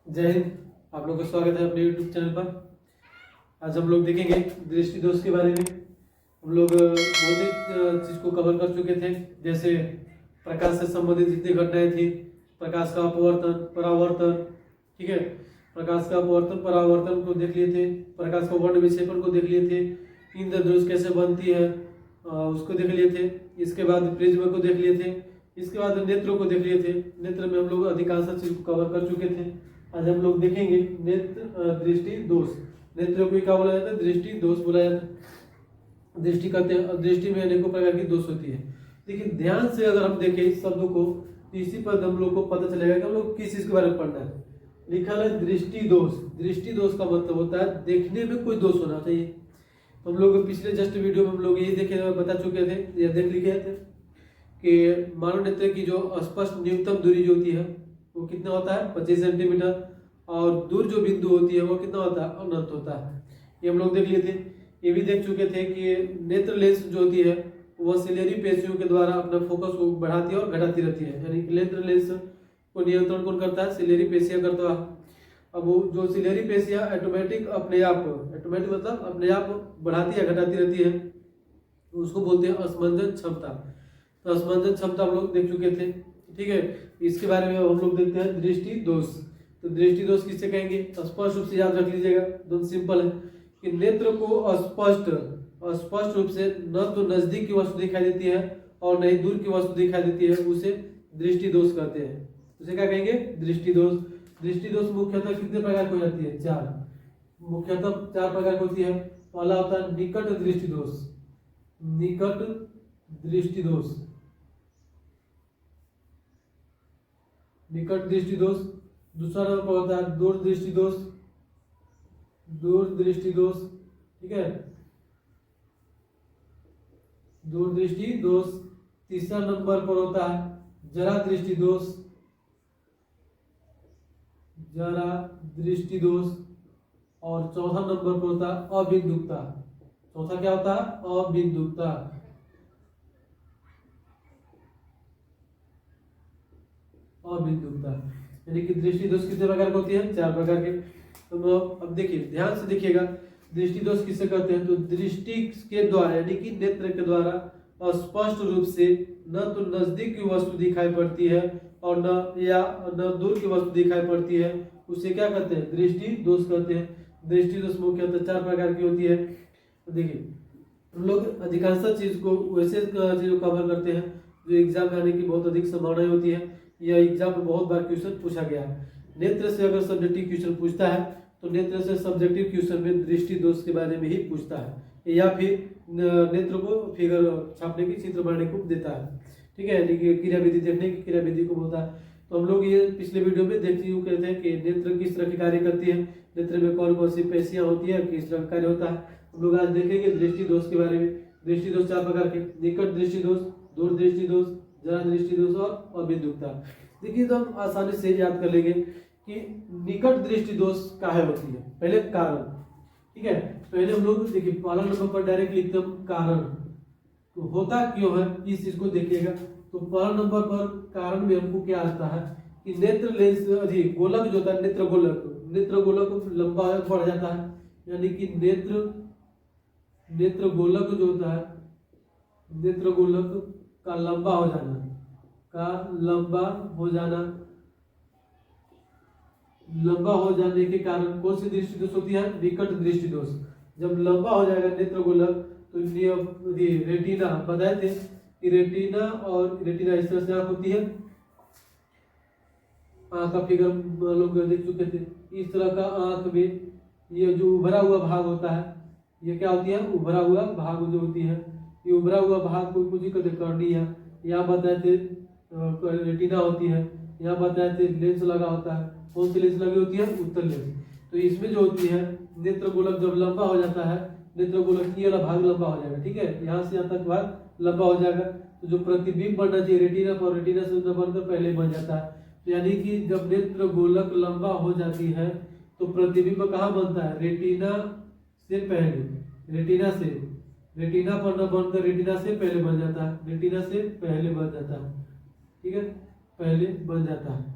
जय हिंद। आप लोग का स्वागत है अपने YouTube चैनल पर। आज हम लोग देखेंगे दृष्टि दोष के बारे में। हम लोग बहुत ही चीज़ को कवर कर चुके थे, जैसे प्रकाश से संबंधित जितनी घटनाएं थी, प्रकाश का अपवर्तन, परावर्तन, ठीक है, प्रकाश का अपवर्तन परावर्तन को देख लिए थे, प्रकाश का वर्ण विक्षेपण को देख लिए थे, इंद्रधनुष कैसे बनती है उसको देख लिए थे। इसके बाद प्रिज्म को देख लिए थे। इसके बाद नेत्रों को देख लिए थे। नेत्र में हम लोग अधिकांश चीज को कवर कर चुके थे। आज हम लोग देखेंगे नेत्र दृष्टि दोष। नेत्रों को क्या बोला जाता है? दृष्टि दोष बोला जाता है। दृष्टि करते हैं, दृष्टि में अनेकों प्रकार की दोष होती है। लेकिन ध्यान से अगर हम देखें इस शब्दों को, इसी पर हम लोग को पता चलेगा कि हम लोग किस चीज के बारे में पढ़ना है। लिखा है दृष्टि दोष। दृष्टि दोष का मतलब होता है देखने में कोई दोष होना चाहिए। हम लोग पिछले जस्ट वीडियो में हम लोग यही देखे बता चुके थे या देख लिखे थे कि मानव नेत्र की जो स्पष्ट न्यूनतम दूरी जो होती है वो कितना होता है? 25 सेंटीमीटर। और दूर जो बिंदु होती है वो कितना होता है? अनंत होता है। ये हम लोग देख लिए थे। ये भी देख चुके थे कि नेत्र लेंस जो होती है वह सिलेरी पेशियों के द्वारा अपना फोकस को बढ़ाती है और घटाती रहती है। यानी नेत्र लेंस को नियंत्रण कौन करता है? सिलेरी पेशियां करता है। अब वो जो सिलेरी पेशियां ऑटोमेटिक अपने आप, ऑटोमेटिक मतलब अपने आप बढ़ाती या घटाती रहती है, उसको बोलते हैं असमंजन क्षमता। तो असमंजन क्षमता हम लोग देख चुके थे, ठीक है। इसके बारे में हम लोग देखते हैं दृष्टि दोष। तो दृष्टि दोष किससे कहेंगे? स्पष्ट रूप से याद रख लीजिएगा, एकदम सिंपल है कि नेत्र को स्पष्ट रूप से न तो नजदीक की वस्तु दिखाई देती है और न ही दूर की वस्तु दिखाई देती है, उसे दृष्टि दोष कहते हैं। उसे क्या कहेंगे? दृष्टि दोष। दृष्टि दोष मुख्यतः कितने प्रकार की हो जाती है? 4। मुख्यतः 4 प्रकार की होती है। पहला होता है निकट दृष्टि दोष। निकट दृष्टि दोष, निकट दृष्टि दोष। दूसरा नंबर पर होता है दूर दृष्टि दोष। दूर दृष्टि दोष, ठीक है, दूर दृष्टि दोष। तीसरा नंबर पर होता है जरा दृष्टि दोष। जरा दृष्टि दोष। और चौथा नंबर पर होता है अबिंदुकता। चौथा क्या होता है? अबिंदुकता। अबिंदुकता यानी कि दृष्टि दोष कितने प्रकार की होती है? 4 प्रकार के। तो अब देखिए, ध्यान से देखिएगा, दृष्टि दोष किसे कहते हैं? तो दृष्टि के द्वारा यानी कि नेत्र के द्वारा स्पष्ट रूप से न तो नजदीक की वस्तु दिखाई पड़ती है और न दूर की वस्तु दिखाई पड़ती है, उसे क्या कहते हैं? दृष्टि दोष कहते हैं। दृष्टि दोष मुख्यतः 4 प्रकार की होती है। तो देखिए, हम लोग अधिकांश चीज को वैसे चीजों को कवर करते हैं जो एग्जाम में आने की बहुत अधिक संभावना होती है। यह एग्जाम में बहुत बार क्वेश्चन पूछा गया है। नेत्र से अगर सब्जेक्टिव क्वेश्चन पूछता है तो नेत्र से सब्जेक्टिव क्वेश्चन में दृष्टि दोष के बारे में ही पूछता है, या फिर नेत्र को फिगर छापने की, चित्र बनाने को देता है, ठीक है, यानी कि क्रियाविधि देखने की क्रियाविधि को बोलता है। तो हम लोग ये पिछले वीडियो में देख चुके थे कि नेत्र किस तरह की कार्य करती है, नेत्र में कौन कौन सी पेशियां होती है, किस तरह का कार्य होता है। हम लोग आज देखेंगे दृष्टि दोष के बारे में। दृष्टि दोष 4 प्रकार के: निकट दृष्टि दोष, दूर दृष्टि दोष, जरा दृष्टि दोष और अबिंदुकता। देखिए, तो हम आसानी से याद कर लेंगे कि निकट दृष्टि दोष काहे होती है। पहले कारण, ठीक है, पहले हम लोग देखिए पहला नंबर पर डायरेक्ट लिखते हैं कारण। तो होता क्यों है इस चीज को देखिएगा। तो पहला नंबर पर कारण में हमको क्या आता है कि नेत्र लेंस अधिक गोलक जो होता है, नेत्र गोलक लंबा बढ़ जाता है, यानी कि नेत्र गोलक जो होता है, नेत्र गोलक का लंबा हो जाना, लंबा हो जाने के कारण कौन सी दृष्टि दोष होती है? निकट दृष्टि दोष। जब लंबा हो जाएगा नेत्र गोलक तो रेटिना, बताए थे कि रेटिना और रेटिना इस तरह से आंख होती है। आंख का फिगर लोग देख चुके थे। इस तरह का आंख में ये जो उभरा हुआ भाग होता है, ये क्या होती है? उभरा हुआ भाग जो होती है, ये उभरा हुआ भाग को कुछ कहते हैं कर्निया। यहाँ बताए थे रेटिना होती है। यहाँ बताए थे लेंस लगा होता है। कौन सी लेंस लगी होती है? उत्तल लेंस। तो इसमें जो होती है नेत्र गोलक जब लंबा हो जाता है, नेत्र गोलक ये वाला भाग लंबा हो जाएगा, ठीक है, यहाँ से यहाँ तक भाग लंबा हो जाएगा। तो जो प्रतिबिंब बनना चाहिए रेटिना पर, रेटिना से न बनकर पहले बन जाता है। तो यानी कि जब नेत्र गोलक लंबा हो जाती है तो प्रतिबिंब कहाँ बनता है? रेटिना से पहले, रेटिना पर न बनकर रेटिना से पहले बन जाता है, रेटिना से पहले बन जाता है, ठीक है, पहले बन जाता है।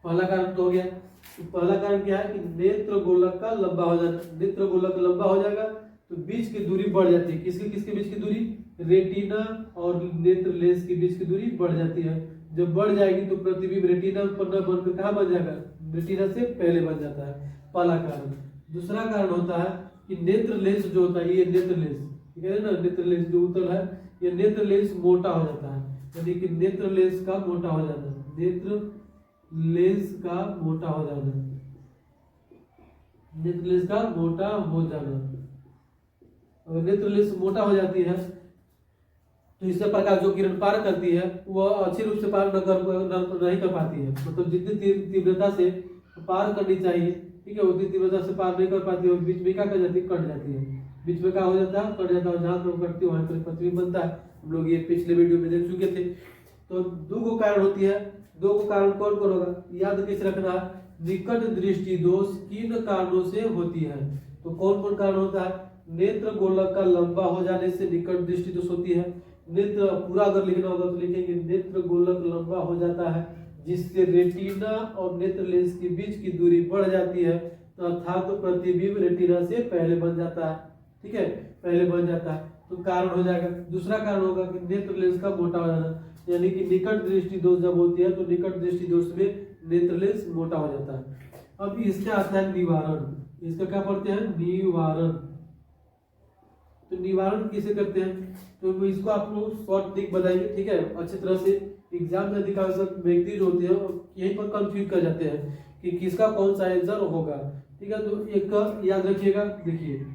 पहला कारण तो हो गया। तो पहला कारण क्या है कि नेत्र गोलक का लंबा हो जाना। नेत्र गोलक लंबा हो जाएगा तो बीच की दूरी बढ़ जाती है। किसके किसके बीच की दूरी? रेटिना और नेत्र लेंस के बीच की दूरी बढ़ जाती है। जब बढ़ जाएगी तो प्रतिबिंब रेटिना पर न बनकर कहाँ बन जाएगा? रेटिना से पहले बन जाता है, पहला कारण। दूसरा कारण होता है कि नेत्र लेंस जो होता है, ये नेत्र लेंस, ठीक है ना, नेत्र लेंस जो उत्तल है, ये नेत्र लेंस मोटा हो जाता है, यानी कि नेत्र लेंस का मोटा हो जाना, नेत्र लेंस का मोटा हो जाना, नेत्र लेंस का मोटा हो जाना। अगर नेत्र लेंस मोटा हो जाती है तो इससे प्रकाश जो किरण पार करती है वह अच्छी रूप से पार नहीं कर पाती है। मतलब जितनी तीव्रता से पार करनी चाहिए, ठीक है, उतनी तीव्रता से पार नहीं कर पाती है, बीच में क्या कर जाती है? कट जाती है। बीच में क्या हो जाता है? कट जाता है। जहाँ पर कटती है वहां पर प्रतिबिंब बनता है। हम लोग ये पिछले वीडियो में देख चुके थे। तो दो को कारण होती है। दो को कारण कौन कौन होगा? याद कैसे रखना है? निकट दृष्टि दोष किन कारणों से होती है? तो कौन कौन कारण होता है? नेत्र गोलक का लंबा हो जाने से निकट दृष्टि दोष होती है। नेत्र पूरा अगर लिखना होगा तो लिखेंगे नेत्र गोलक लंबा हो जाता है जिससे रेटिना और नेत्र लेंस के बीच की दूरी बढ़ जाती है, अर्थात तो प्रतिबिंब रेटिना से पहले बन जाता है, ठीक है, पहले बन जाता है, तो कारण हो जाएगा। दूसरा कारण होगा कि नेत्र लेंस का मोटा हो जाना, यानी कि निकट दृष्टि दोष जब होती है तो निकट दृष्टि दोष में नेत्र लेंस मोटा हो जाता है। अब इसका आता है निवारण। इसका क्या पढ़ते हैं? निवारण। तो निवारण किसे करते हैं? तो इसको आप लोग शॉर्ट ट्रिक बताएंगे, ठीक है, अच्छी तरह से। एग्जाम में अधिकांश व्यक्ति जो होते हैं यहीं पर कंफ्यूज कर जाते हैं कि किसका कौन सा आंसर होगा, ठीक है। तो एक याद रखिएगा, देखिए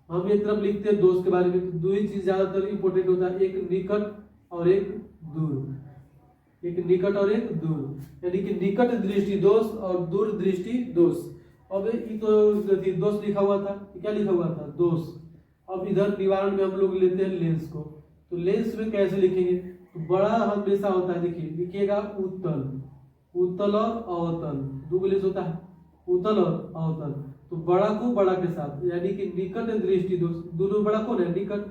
हम एक तरफ लिखते हैं दोस्त के बारे में, तो दो ही चीज ज्यादातर इंपोर्टेंट होता है, एक निकट और एक दूर। एक निकट और एक दूर, यानी कि निकट दृष्टि दोष और दूर दृष्टि दोष। अब ये तो दोष लिखा हुआ था, क्या लिखा हुआ था? दोष। अब इधर निवारण में हम लोग लेते हैं लेंस को। तो लेंस में कैसे लिखेंगे? तो बड़ा हमेशा होता है, देखिए लिखिएगा उत्तल, उत्तल और अवतल, दो लेंस होता है, उत्तल और अवतल। तो बड़ा को बड़ा के साथ, यानी कि निकट दृष्टि दोष, दोनों बड़ा कौन है? निकट।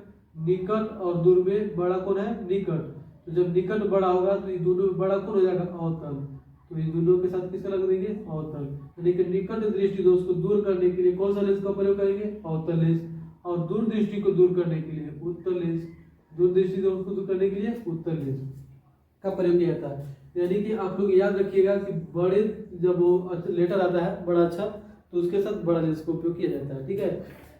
निकट और दूर में बड़ा कौन है? निकट। तो जब निकट बड़ा होगा तो ये दोनों में बड़ा कौन हो जाएगा? अवतल। तो ये दोनों के साथ किसका लग देंगे? अवतल। यानी कि निकट दृष्टि दोष को दूर करने के लिए कौन सा लेंस का प्रयोग करेंगे? अवतल लेंस। और दूर दृष्टि को दूर करने के लिए उत्तल लेंस। दूर दृष्टि दोष को दूर करने के लिए उत्तल लेंस का प्रयोग किया जाता है। यानी कि आप लोग याद रखिएगा कि बड़े जब वो लेटर आता है बड़ा अच्छा, तो उसके साथ बड़ा लेंस का उपयोग किया जाता है, ठीक है।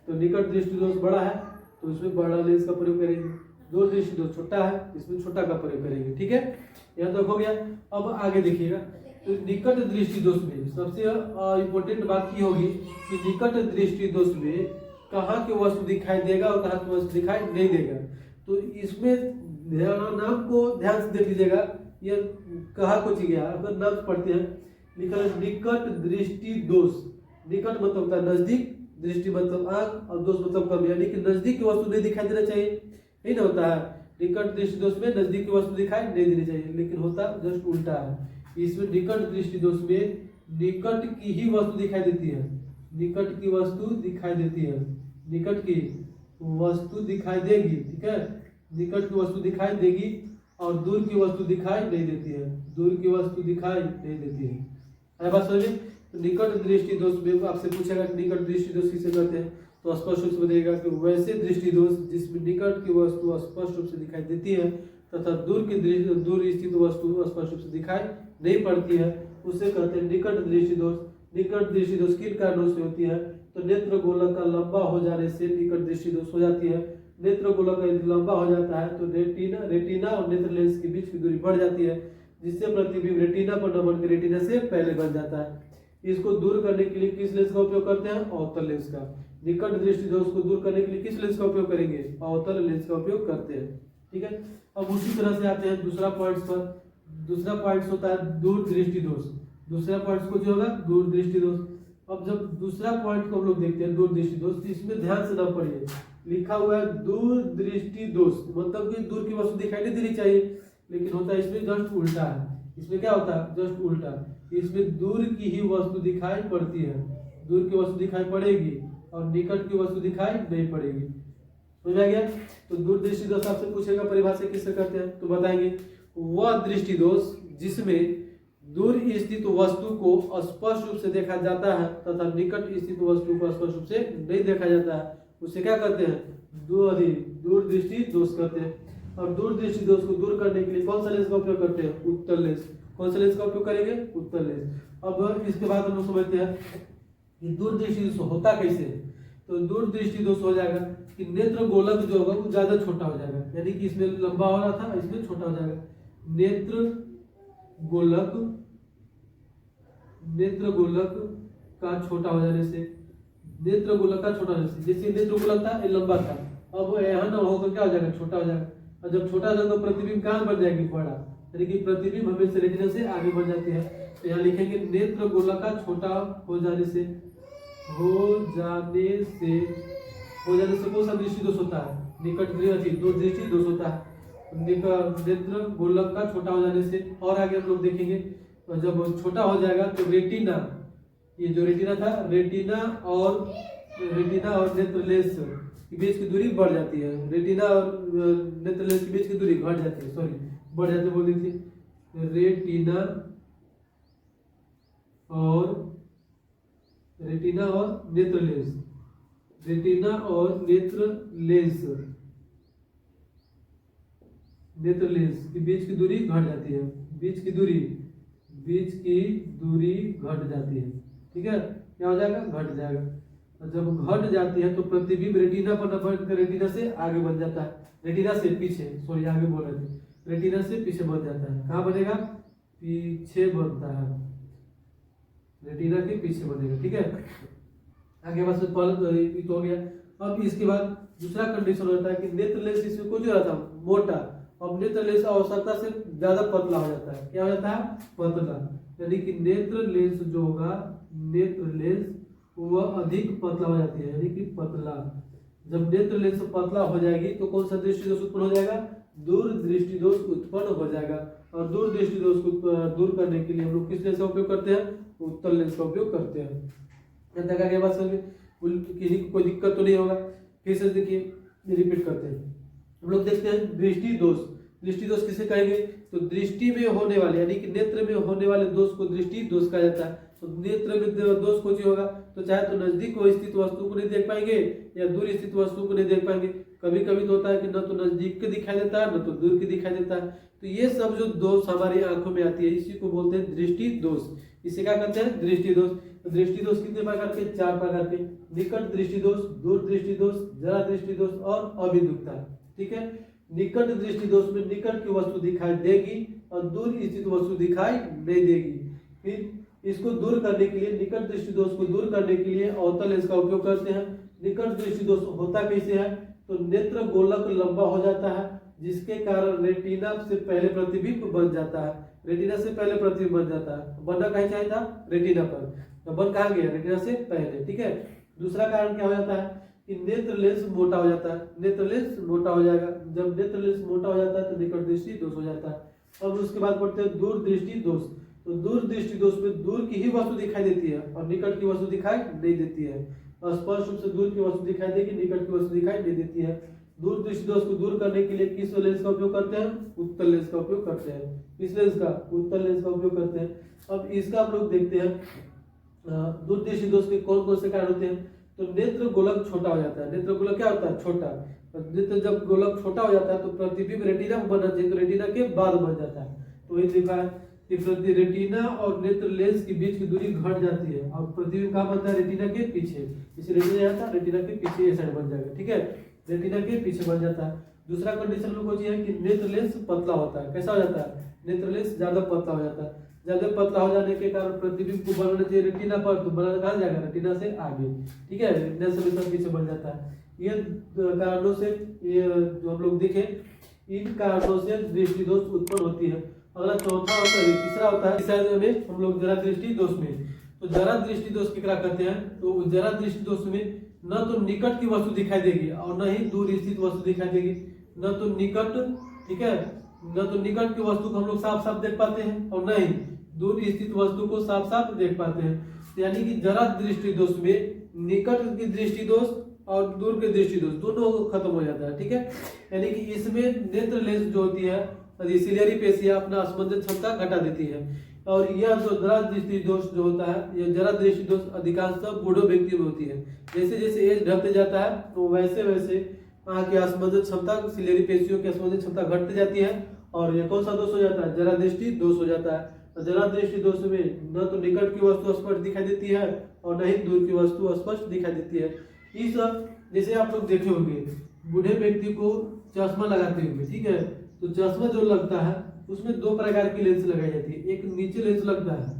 तो निकट दृष्टि दोष बड़ा है तो इसमें बड़ा लेंस का प्रयोग करेंगे। दूर दृष्टि दोष छोटा है, इसमें छोटा का प्रयोग करेंगे, ठीक है। यहाँ तक हो गया। अब आगे देखिएगा, तो निकट दृष्टि दोष में सबसे इम्पोर्टेंट बात की होगी कि निकट दृष्टि दोष में कहाँ की वस्तु दिखाई देगा और कहाँ की वस्तु दिखाई नहीं देगा। तो इसमें नाम को ध्यान से देख लीजिएगा, ये कहाँ को गया। अगर नाम पढ़ते हैं, लिखा है निकट दृष्टि दोष। निकट मतलब होता है नजदीक, दृष्टि मतलब आंख, और दोष मतलब कम, यानी कि नजदीक की वस्तु नहीं दिखाई देना चाहिए, यही ना होता है। निकट दृष्टि दोष में नजदीक की वस्तु दिखाई नहीं देनी चाहिए, लेकिन होता जस्ट उल्टा है। इसमें निकट दृष्टि दोष में निकट की ही वस्तु दिखाई देती है, निकट की वस्तु दिखाई देती है, निकट की वस्तु दिखाई देगी, ठीक है, निकट की वस्तु दिखाई देगी और दूर की वस्तु दिखाई नहीं देती है, दूर की वस्तु दिखाई नहीं देती है। है बात समझे? तो निकट दृष्टि दोष में आपसे पूछेगा कि निकट दृष्टि दोष किसे कहते हैं, तो स्पष्ट रूप से बताइएगा कि वैसे दृष्टि दोष जिसमें निकट की वस्तु स्पष्ट रूप से दिखाई देती है तथा दूर स्थित वस्तु स्पष्ट रूप से दिखाई नहीं पड़ती है, उसे कहते हैं निकट दृष्टि दोष। निकट दृष्टि दोष किन कारणों से होती है? तो नेत्र गोलक का लंबा हो जाने से निकट दृष्टि दोष हो जाती है। नेत्र गोलक यदि लंबा हो जाता है तो रेटिना और नेत्र लेंस के बीच की दूरी बढ़ जाती है, जिससे प्रतिबिंब रेटिना पर न बनकर रेटिना से पहले बन जाता है। इसको दूर करने के लिए किस लेंस का उपयोग करते हैं? अवतल लेंस का। निकट दृष्टि दोष को दूर करने के लिए किस लेंस का उपयोग करेंगे? अवतल लेंस का उपयोग करते हैं, ठीक है। अब उसी तरह से आते हैं दूसरा पॉइंट पर। दूसरा पॉइंट होता है दूर दृष्टि दोष। दूसरा पॉइंट को जो होगा दूर दृष्टि दोष। अब जब दूसरा पॉइंट को हम लोग देखते हैं दूर दृष्टि दोष, तो इसमें ध्यान से ना पढ़िए, लिखा हुआ है दूर दृष्टि दोष, मतलब कि दूर की वस्तु दिखाई नहीं देनी चाहिए, लेकिन होता है इसमें जस्ट उल्टा है। इसमें क्या होता है? जस्ट उल्टा। इसमें दूर की ही वस्तु दिखाई पड़ती है, दूर की वस्तु दिखाई पड़ेगी और निकट की वस्तु दिखाई नहीं पड़ेगी। समझ आ गया? तो दूर दृष्टि दोष आपसे पूछेगा परिभाषा किससे करते हैं, तो बताएंगे वह दृष्टि दोष जिसमें दूर स्थित वस्तु को स्पष्ट रूप से देखा जाता है तथा निकट स्थित वस्तु को स्पष्ट रूप से नहीं देखा जाता है, उसे क्या कहते हैं? दूरदृष्टि दोष कहते हैं। और दूरदृष्टि दोष को दूर करने के लिए कौन सा लेंस का उपयोग करते हैं? उत्तल लेंस। कौन सा लेंस का उपयोग करेंगे? उत्तल लेंस। अब इसके बाद हम लोग समझते हैं कि दूरदृष्टि दोष होता कैसे है। तो दूरदृष्टि दोष हो जाएगा कि नेत्र गोलक जो होगा वो ज्यादा छोटा हो जाएगा, यानी कि इसमें लंबा हो रहा था, इसमें छोटा हो जाएगा। नेत्र गोलक का छोटा हो जाने से, नेत्र गोलक का छोटा होने से, जैसे नेत्र गोलक था ये लंबा था, अब यहाँ न होकर क्या हो जाएगा? छोटा हो जाएगा। और जब छोटा हो जाएगा तो प्रतिबिंब कहाँ बन जाएगी? बड़ा, यानी कि प्रतिबिंब हमेशा रेटिना से आगे बढ़ जाती है। तो यहाँ लिखेंगे नेत्र गोलक का छोटा हो जाने से कौन सा दृष्टि दोष होता है? निकट दूरदृष्टि दोष होता है। नेत्र गोलक का छोटा हो जाने से। और आगे हम लोग देखेंगे जब छोटा हो जाएगा तो रेटिना, ये जो रेटिना था, रेटिना और नेत्र लेंस के बीच की दूरी बढ़ जाती है। रेटिना और नेत्र लेंस के बीच की दूरी घट जाती है, सॉरी बढ़ जाती है, बोल दी थी। रेटिना और नेत्र लेंस, रेटिना और नेत्र लेंस के बीच की दूरी घट जाती है। बीच की दूरी घट जाती है, ठीक है। क्या हो जाएगा? घट जाएगा। और जब घट जाती है तो प्रतिबिंब रेटिना पर न बढ़कर रेटिना से आगे बन जाता है, रेटिना से पीछे, सॉरी आगे बोल रहे थे, रेटिना से पीछे बन जाता है। कहाँ बनेगा? पीछे बनता है, रेटिना के पीछे बनेगा, ठीक है। आगे बस पहले तो हो गया। अब इसके बाद दूसरा कंडीशन होता है कि नेत्र लेंस इसमें कुछ हो रहा था मोटा, अब नेत्र लेंस आवश्यकता से ज्यादा पतला हो जाता है। क्या हो जाता है? पतला, यानी कि नेत्र लेंस जो होगा, नेत्र लेंस वह अधिक पतला हो जाती है, यानी कि पतला। जब नेत्र लेंस पतला हो जाएगी तो कौन सा दृष्टि दोष उत्पन्न हो जाएगा? दूरदृष्टि दोष उत्पन्न हो जाएगा। और दूरदृष्टि दोष को दूर करने के लिए हम लोग किस लेंस का उपयोग करते हैं? उत्तल लेंस का उपयोग करते हैं। कोई दिक्कत तो नहीं होगा। फिर से देखिए, रिपीट करते हैं। हम लोग देखते हैं दृष्टि दोष। दृष्टि दोष किसे कहेंगे? तो दृष्टि में होने वाले, यानी कि नेत्र में होने वाले दोष को दृष्टि दोष कहा जाता है। तो नेत्र में दोष कुछ होगा तो चाहे तो नजदीक स्थित वस्तु को नहीं देख पाएंगे या दूर स्थित वस्तु को नहीं देख पाएंगे। कभी कभी तो होता है कि न तो नजदीक के दिखाई देता है न तो दूर के दिखाई देता है। तो ये सब जो दोष हमारी आंखों में आती है इसी को बोलते हैं दृष्टि दोष। इसे क्या कहते हैं? दृष्टि दोष। तो दृष्टि दोष कितने प्रकार के? 4 प्रकार के। निकट दृष्टि दोष, दूर दृष्टि दोष, जरा दृष्टि दोष और अभिमुखता, ठीक है। निकट दृष्टि दोष में निकट की वस्तु दिखाई देगी और दूर स्थित वस्तु दिखाई नहीं देगी। फिर इसको दूर करने के लिए, निकट दृष्टि दोष को दूर करने के लिए अवतल लेंस का उपयोग करते हैं। निकट दृष्टि दोष होता कैसे है? तो नेत्र गोलक लंबा हो जाता है जिसके कारण रेटिना से पहले प्रतिबिंब बन जाता है। रेटिना से पहले प्रतिबिंब बन जाता है। बनना कहीं चाहिए था? रेटिना पर, तो बन कहाँ गया? रेटिना से पहले, ठीक है। दूसरा कारण क्या हो जाता है कि नेत्र लेंस मोटा हो जाता है। नेत्र लेंस मोटा हो जाएगा। जब नेत्र लेंस मोटा हो जाता है तो निकट दृष्टि दोष हो जाता है। अब उसके बाद पढ़ते हैं दूर दृष्टि दोष। तो दूर दृष्टि दोष में दूर की ही वस्तु दिखाई देती है और निकट की वस्तु दिखाई नहीं देती है। स्पष्ट रूप से दूर की वस्तु दिखाई देगी, निकट की वस्तु दिखाई नहीं देती है। दूर दृष्टि दोष को दूर करने के लिए किस लेंस का उपयोग करते हैं? उत्तल लेंस का उपयोग करते हैं। किस लेंस का? उत्तल लेंस का उपयोग करते हैं। अब इसका हम लोग देखते हैं दूर दृष्टि दोष के कौन कौन से कारण होते हैं। तो नेत्र गोलक छोटा हो जाता है। नेत्र गोलक क्या होता है? छोटा। नेत्र जब गोलक छोटा हो जाता है तो प्रतिबिंब रेटिना में बनना चाहिए, तो रेटिना के बाद बन जाता है। तो वही लिखा है कि रेटिना और नेत्र लेंस के बीच की दूरी घट जाती है और प्रतिबिंब कहाँ बनता है? रेटिना के पीछे। इसे रेटिना जाता है, रेटिना के पीछे ये साइड बन जाएगा, ठीक है। रेटिना के पीछे बन जाता है। दूसरा कंडीशन लोग को है कि नेत्र लेंस पतला होता है। कैसा हो जाता है? नेत्र लेंस ज्यादा पतला हो जाता है। ज्यादा पतला हो जाने के कारण प्रतिबिंब को बनाना चाहिए रेटिना पर, तो बनाना कहाँ जाएगा? रेटिना से आगे, ठीक है। रेटिना से हमेशा पीछे बन जाता है। ये कारणों से, ये जो हम लोग देखे, इन कारणों से दृष्टि दोष उत्पन्न होती है। अगला चौथा होता है, तीसरा होता है हम लोग जरा दृष्टि दोष में। तो जरा दृष्टि दोष क्या कहते हैं? तो जरा दृष्टि दोष में न तो निकट की वस्तु दिखाई देगी और न ही दूर स्थित वस्तु दिखाई देगी। न तो निकट, ठीक है, न तो निकट की वस्तु को हम लोग साफ साफ देख पाते हैं और न ही दूर स्थित वस्तु को साफ साफ देख पाते हैं। यानी कि जरा दृष्टि दोष में निकट की दृष्टि दोष और दूर की दृष्टि दोष दोनों खत्म हो जाता है, ठीक है। यानी कि इसमें नेत्र लेंस जो होती है, सिलियरी पेशियां अपना स्पंदन क्षमता घटा देती है। और यह जो जरा दृष्टि दोष जो होता है, यह जरा दृष्टि दोष अधिकांशतः बूढ़े व्यक्तियों में होती है। जैसे जैसे एज ढलते जाता है तो वैसे वैसे आँख की आस्मजन क्षमता, सिलेरी पेशियों की आस्मजन क्षमता घटती जाती है और यह कौन सा दोष हो जाता है, जरा दृष्टि दोष हो जाता है। जरा दृष्टि दोष में न तो निकट की वस्तु स्पष्ट दिखाई देती है और न ही दूर की वस्तु स्पष्ट दिखाई देती है। इस जैसे आप लोग देखे होंगे बूढ़े व्यक्ति को चश्मा लगाते हुए, ठीक है, तो चश्मा जो लगता है उसमें दो प्रकार की लेंस लगाई जाती है। एक नीचे लेंस लगता है,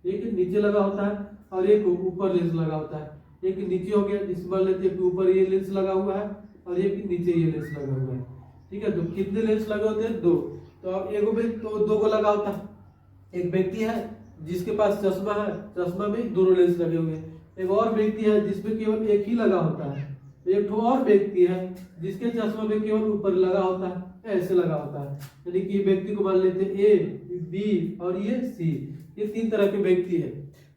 एक नीचे लगा होता है और एक ऊपर लेंस लगा होता है। एक नीचे हो गया जिस मान लेते हैं कि ऊपर ये लेंस लगा हुआ है और एक नीचे ये लेंस लगा हुआ है, ठीक है। तो कितने लेंस लगे होते हैं, दो। तो एक में तो दो को लगा होता है। एक व्यक्ति है जिसके पास चश्मा है, चश्मा में दोनों लेंस लगे हुए हैं। एक और व्यक्ति है जिसमें केवल एक ही लगा होता है। एक और व्यक्ति है जिसके चश्मा में केवल ऊपर लगा होता है, ऐसे लगा होता है। यानी कि व्यक्ति को मान लेते हैं ए, बी और ये सी, ये तीन तरह के व्यक्ति है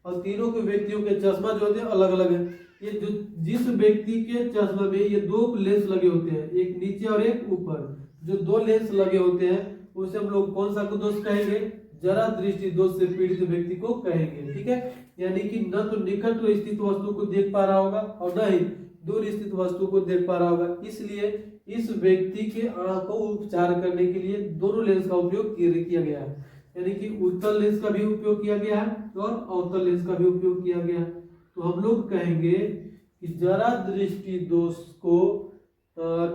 और तीनों के व्यक्तियों के चश्मा जो होते हैं अलग अलग है। ये जो जिस व्यक्ति के चश्मा में ये दो लेंस लगे होते हैं, एक नीचे और एक ऊपर, जो दो लेंस लगे होते हैं उसे हम लोग कौन सा को दोष कहेंगे, जरा दृष्टि दोष से पीड़ित व्यक्ति को कहेंगे, ठीक है। यानी कि न तो निकट स्थित वस्तु को देख पा रहा होगा और न ही दूर स्थित वस्तु को देख पा रहा होगा। इसलिए इस व्यक्ति के आंख को उपचार करने के लिए दोनों लेंस का उपयोग किया गया है। यानी कि उत्तल लेंस का भी उपयोग किया गया है और अवतल लेंस का भी उपयोग किया गया है। तो हम लोग कहेंगे कि जरा दृष्टि दोष को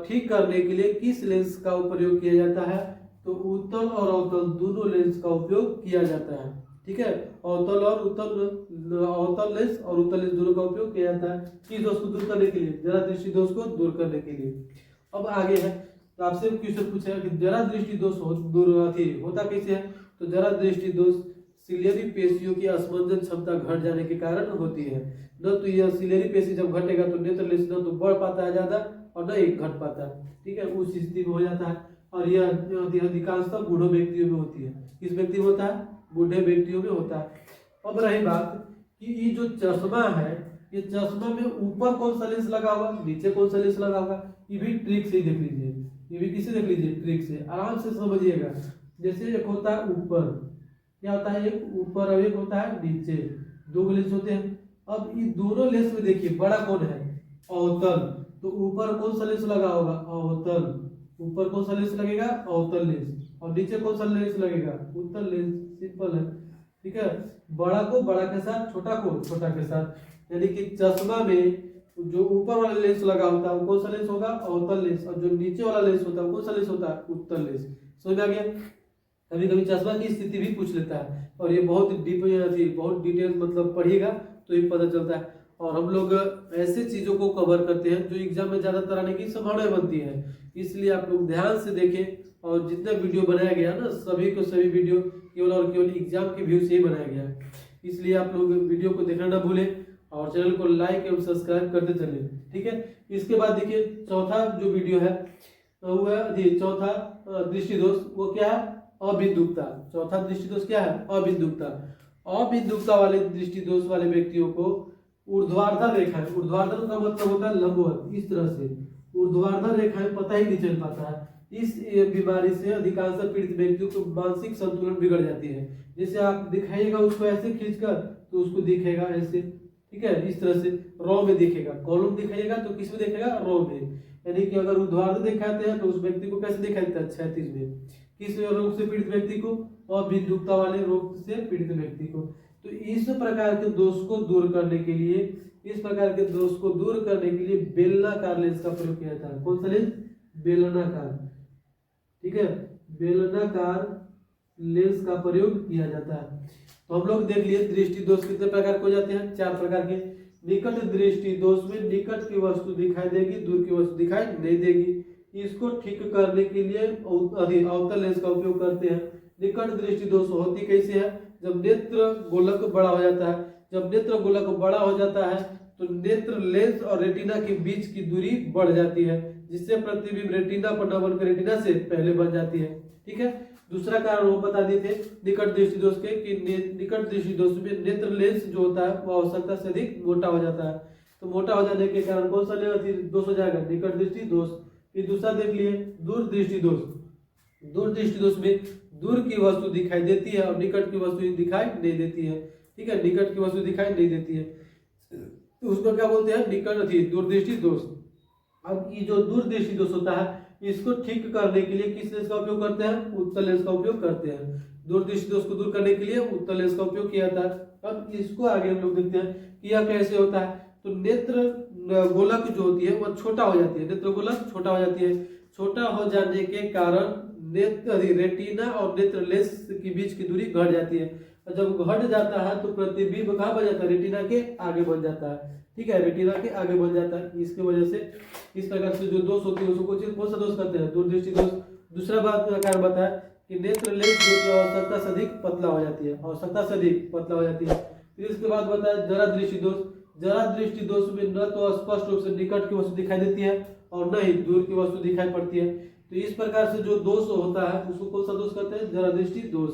ठीक करने के लिए किस लेंस का प्रयोग किया जाता है, तो उत्तल और अवतल दोनों लेंस का उपयोग किया जाता है, ठीक है। अवतल और अवतल लेंस और उत्तल लेंस दोनों का उपयोग किया जाता है किस दोष को दूर करने के लिए, जरा दृष्टि दोष को दूर करने के लिए। अब आगे है, तो आपसे क्वेश्चन पूछा कि जरा दृष्टि दोष दूर होता कैसे है, तो जरा दृष्टि दोष सिलेरी पेशियों की असमंजन क्षमता घट जाने के कारण होती है। न तो यह सिलेरी पेशी जब घटेगा तो नेत्र लेंस न तो बढ़ पाता है ज्यादा और न ही घट पाता है, ठीक है, उस स्थिति में हो जाता है। और यह अधिकांशतः बूढ़े व्यक्तियों में होती है। किस व्यक्ति में होता है, बूढ़े व्यक्तियों में होता है। अब रही बात कि ये जो चश्मा है, ये चश्मा में ऊपर कौन सा लेंस लगा होगा, नीचे कौन सा लेंस लगा होगा, ये भी ट्रिक से ही देख लीजिए, ये भी किसे देख लीजिए, ट्रिक से, आराम से समझिएगा। जैसे एक होता है ऊपर, क्या होता है, एक ऊपर और एक होता है नीचे, दो लेंस होते हैं। अब ये दोनों लेंस में देखिए बड़ा कौन है, अवतल, तो ऊपर कौन सा लेंस लगा होगा, अवतल, ऊपर कौन सा लेंस लगेगा, अवतल लेंस, और नीचे कौन सा लेंस लगेगा, उत्तल लेंस, सिंपल है, ठीक है। बड़ा को बड़ा के साथ, छोटा को छोटा के साथ। यानी कि चश्मा में जो ऊपर वाला लेंस लगा होता है वो कौन सा लेंस होगा, अवतल लेंस, और जो नीचे वाला लेंस होता है वो कौन सा लेंस होता है, उत्तल लेंस। समझ में आ गया। कभी कभी चश्मा की स्थिति भी पूछ लेता है और ये बहुत बहुत डिटेल मतलब पढ़िएगा तो ये पता चलता है। और हम लोग ऐसे चीजों को कवर करते हैं जो एग्जाम में ज्यादातर आने की संभावना बनती है, इसलिए आप लोग ध्यान से देखें। और जितना वीडियो बनाया गया ना, सभी को सभी वीडियो केवल और केवल एग्जाम के व्यू से ही बनाया गया है, इसलिए आप लोग वीडियो को देखना ना भूलें और चैनल को लाइक एवं सब्सक्राइब करते चलें, ठीक है। इसके बाद देखिए चौथा जो वीडियो है वो है चौथा दृष्टि दोष, वो क्या है, अबिंदुकता। चौथा दृष्टि दोष क्या है, अबिंदुकता। अबिंदुकता वाले दृष्टि दोष वाले व्यक्तियों को ऊर्ध्वाधर रेखाएं, ऊर्ध्वाधर का मतलब होता है लंबवत, इस तरह से ऊर्ध्वाधर रेखाएं पता ही नहीं चल पाता है। इस बीमारी से अधिकांश पीड़ित व्यक्तियों को मानसिक संतुलन बिगड़ जाती है। जैसे आप दिखाइएगा उसको ऐसे खींचकर तो उसको दिखेगा ऐसे, ठीक है, इस तरह से रॉ में दिखेगा। कॉलम दिखाइएगा तो किस में दिखेगा, रॉ में। यानी कि अगर ऊर्ध्वाधर दिखाते हैं तो उस व्यक्ति को कैसे दिखाई देता है, क्षैतिज में। किस रोग से पीड़ित व्यक्ति को, अबिंदुकता वाले रोग से पीड़ित व्यक्ति को। तो इस प्रकार के दोष को दूर करने के लिए, इस प्रकार के दोष को दूर करने के लिए बेलनाकार लेंस का प्रयोग किया जाता है। कौन सा लेंस, बेलनाकार, ठीक है, बेलनाकार लेंस का प्रयोग किया जाता है। तो हम लोग देख लिए दृष्टि दोष कितने प्रकार के हो जाते हैं, 4 प्रकार के। निकट दृष्टि दोष में निकट की वस्तु दिखाई देगी, दूर की वस्तु दिखाई नहीं देगी। इसको ठीक करने के लिए अवतल लेंस का उपयोग करते हैं। निकट दृष्टि दोष होती कैसे है, जब नेत्र गोलक बड़ा हो जाता है। जब नेत्र गोलक बड़ा हो जाता है तो नेत्र लेंस और रेटिना के बीच की दूरी बढ़ जाती है, जिससे प्रतिबिंब रेटिना पर न बनकर रेटिना से पहले बन जाती है, ठीक है। दूसरा कारण वो बता दिए थे निकट दृष्टि दोष के कि निकट दृष्टि दोष में नेत्र लेंस जो होता है वो आवश्यकता से अधिक मोटा हो जाता है। तो मोटा हो जाने के कारण कौन सा दोष हो जाएगा, निकट दृष्टि दोष। फिर दूसरा देख लिए दूर दृष्टि दोष। दूर दृष्टि दोष में दूर की वस्तु दिखाई देती है और निकट की वस्तु दिखाई नहीं देती है। ठीक है, निकट की वस्तु दिखाई नहीं देती है, तो उसको क्या बोलते हैं, निकट थी दूरदृष्टि दोष। अब ये जो दूरदृष्टि दोष होता है इसको ठीक करने के लिए किस लेंस का उपयोग करते हैं, उत्तल लेंस का उपयोग करते हैं। दूरदृष्टि दोष को दूर करने के लिए उत्तल लेंस का उपयोग किया जाता है। अब इसको आगे हम लोग देखते हैं कि यह कैसे होता है। तो नेत्र गोलक जो होती है वह छोटा हो जाती है, नेत्र गोलक छोटा हो जाती है। छोटा हो जाने के कारण नेत्र रेटिना और नेत्र लेंस के बीच की दूरी घट जाती है, और जब घट जाता है तो प्रतिबिंब कहाँ बन जाता है, रेटिना के आगे बन जाता है। ठीक है, रेटिना के आगे बन जाता है। इसकी वजह से इस प्रकार से जो दोष होती है उसको कौन सा दोष करते हैं, दूरदृष्टि दोष। दूसरा बात कारण बताया कि नेत्र लेंस जो कि आवश्यकता से अधिक पतला हो जाती है, आवश्यकता से अधिक पतला हो जाती है। फिर इसके बाद बताया जरा दृष्टि दोष। जरा दृष्टि दोष में न तो स्पष्ट रूप से निकट की वस्तु दिखाई देती है और न ही दूर की वस्तु दिखाई पड़ती है। तो इस प्रकार से जो दोष होता है उसको कौन सा दोष कहते हैं, जरा दृष्टि दोष।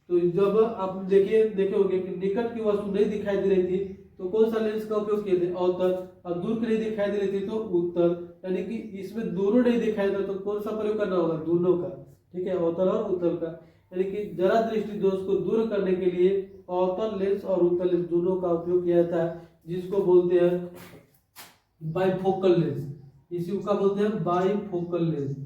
तो जब आप देखे होंगे कि निकट की वस्तु नहीं दिखाई दे रही थी तो कौन सा लेंस का उपयोग किए थे, अवतल, और दूर की नहीं दिखाई दे रही थी तो उत्तल। यानी कि इसमें दोनों नहीं दिखाई दे तो कौन सा प्रयोग करना होगा, दोनों का। ठीक है, अवतल और उत्तल का। यानी कि जरा दृष्टि दोष को दूर करने के लिए अवतल लेंस और उत्तल लेंस दोनों का उपयोग किया जाता है, जिसको बोलते हैं बाइफोकल लेंस। इसी का बोलते हैं बाइफोकल लेंस,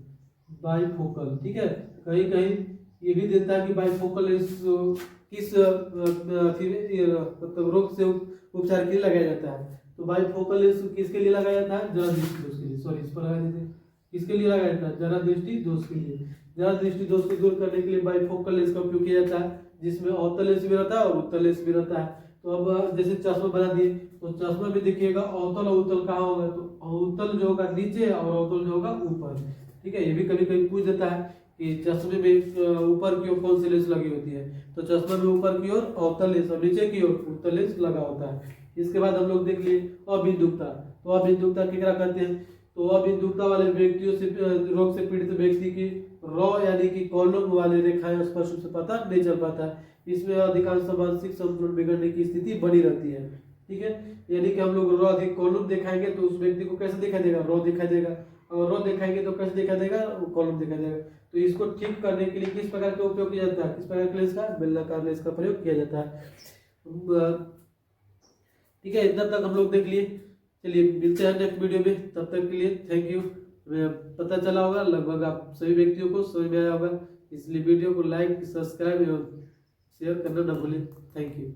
बाइफोकल। ठीक है, कहीं कहीं ये भी देता है कि बाइफोकल लेंस किस मतलब रोग से उपचार के लिए लगाया जाता है। तो बाइफोकल लेंस किसके लिए लगाया जाता है, जरा दृष्टि दोष के लिए। सॉरी, इस पर लगा देते हैं, किसके लिए लगाया जाता है, जरा दृष्टि दोष के लिए। जरा दृष्टि दोष को दूर करने के लिए बाइफोकल लेंस का उपयोग किया जाता है, जिसमें अवतल लेंस भी रहता है और उत्तल लेंस भी रहता है। तो अब जैसे चश्मा बना दिए तो चश्मा में देखिएगा अवतल और उत्तल कहाँ होगा, तो अवतल जो होगा नीचे और अवतल जो होगा ऊपर। ठीक है, ये भी कभी कभी पूछ देता है कि चश्मे में ऊपर की ओर कौन सी लेंस लगी होती है, तो चश्मा में ऊपर की ओर अवतल लेंस और नीचे की ओर उत्तल लेंस लगा होता है। इसके बाद हम लोग देख लिए अबिंदुकता। तो अबिंदुकता क्या करते हैं, तो अबिंदुकता वाले व्यक्तियों से रोग से पीड़ित व्यक्ति की रॉ यानी कि कॉलम वाले रेखाएं स्पष्ट रूप से पता नहीं चल पाता है। इसमें अधिकांश मानसिक संतुलन बिगड़ने की स्थिति बनी रहती है। ठीक है, यानी कि हम लोग रॉ अधिक कॉलम दिखाएंगे तो उस व्यक्ति को कैसे दिखाई देगा, रॉ दिखाई देगा, और रॉ दिखाएंगे तो कैसे दिखाई देगा, कॉलम दिखाई देगा। तो इसको ठीक करने के लिए किस प्रकार का उपयोग किया जाता है, किस प्रकार के लेंस का, बेलनाकार लेंस का प्रयोग किया जाता है। ठीक है, इतना तक हम लोग देख लिए। चलिए मिलते हैं नेक्स्ट वीडियो में, तब तक के लिए थैंक यू। पता चला होगा लगभग आप सभी व्यक्तियों को समझ में आया होगा, इसलिए वीडियो को लाइक, सब्सक्राइब एवं शेयर करना न भूलें। Thank you.